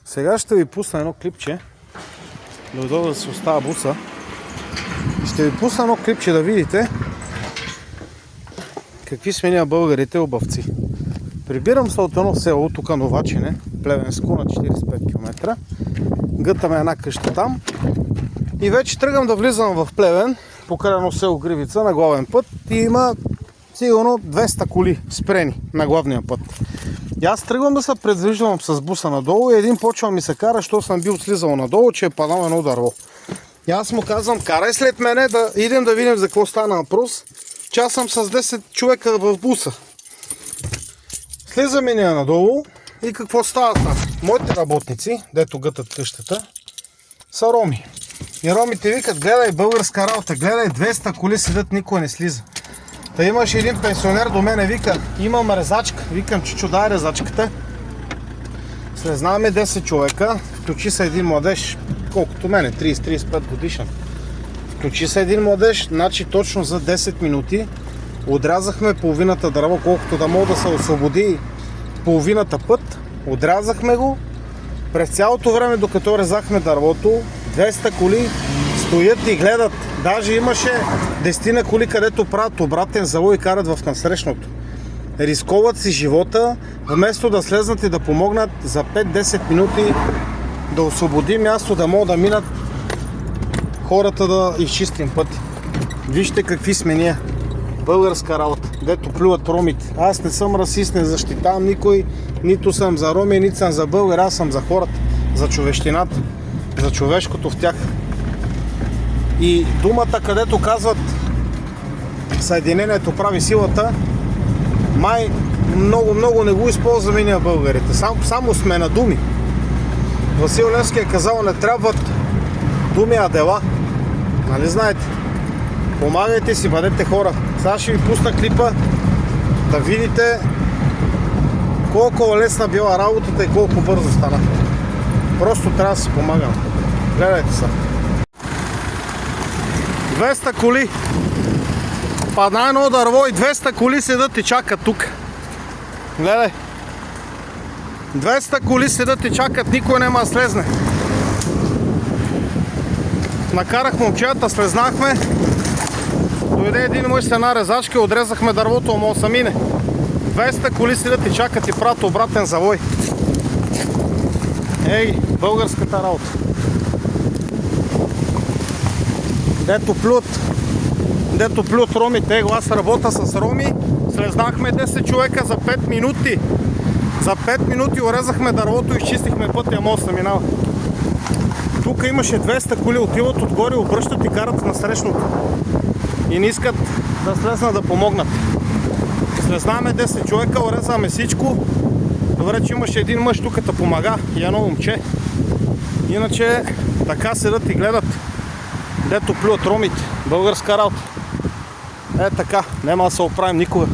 Сега ще ви пусна едно клипче. Дойдох да се остава буса. Ще ви пусна едно клипче да видите какви сме ние българите обавци. Прибирам се от едно село, тук Новачине, Плевенско, на 45 км. Гътаме една къща там. И вече тръгвам да влизам в Плевен, покрай едно село Гривица, на главен път. И има сигурно 200 коли спрени на главния път. И аз тръгвам да се предвиждам с буса надолу и един почва ми се кара, защото съм бил слизал надолу, че е падал едно дърво. И аз му казвам, карай след мене да идем да видим за какво стана въпрос, че аз съм с 10 човека в буса. Слизаме ние надолу и какво става там? Моите работници, дето гътат къщата, са роми. И ромите викат, гледай българска работа, гледай 200 коли седят, никой не слиза. Та имаше един пенсионер до мене, вика, имам резачка. Викам, че дай резачката. Слезнаваме 10 човека, включи се един младеж, колкото мене, 30-35 годишен. Включи се един младеж, значи точно за 10 минути отрязахме половината дърво, колкото да мога да се освободи половината път. Отрязахме го. През цялото време, докато резахме дървото, 200 коли стоят и гледат. Даже имаше 10 коли, където правят обратен завой и карат в насрещното. Рисковат си живота, вместо да слезнат и да помогнат за 5-10 минути да освободи място, да могат да минат хората да изчистим пъти. Вижте какви сме ние. Българска работа, дето плюват ромите. Аз не съм расист, не защитавам никой, нито съм за роми, нито съм за българи, аз съм за хората, за човещината, за човешкото в тях. И думата, където казват съединението прави силата, май много не го използваме ние българите. Само сме на думи. Васил Левски е казал, не трябват думи, а дела. Нали знаете? Помагайте си, бъдете хора. Сега ще ви пусна клипа да видите колко лесна била работата и колко бързо стана. Просто трябва да си помагам. Гледайте се. 200 коли. Падна едно дърво и 200 коли седат и чакат тук. Гледай. 200 коли седат и чакат, никой няма да слезне. Накарах момчета, слезнахме. Дойде един мъж с една резачка, отрезахме дървото, ама са мине. 200 коли седят и чакат и правят обратен завой. Ей, българската работа. Дето плюят ромите. Аз работя с роми. Слезнахме 10 човека за 5 минути. За 5 минути орезахме дървото и изчистихме пътя, мост се минава. Тук имаше 200 коли, отиват отгоре, обръщат и карат на срещното. И не искат да слезнат да помогнат. Слезнаваме 10 човека, орезаме всичко. Добре, че имаше един мъж тук да помага и едно момче. Иначе така седат и гледат, дето плюят ромите. Българска работа. Е така, няма да се оправим никога.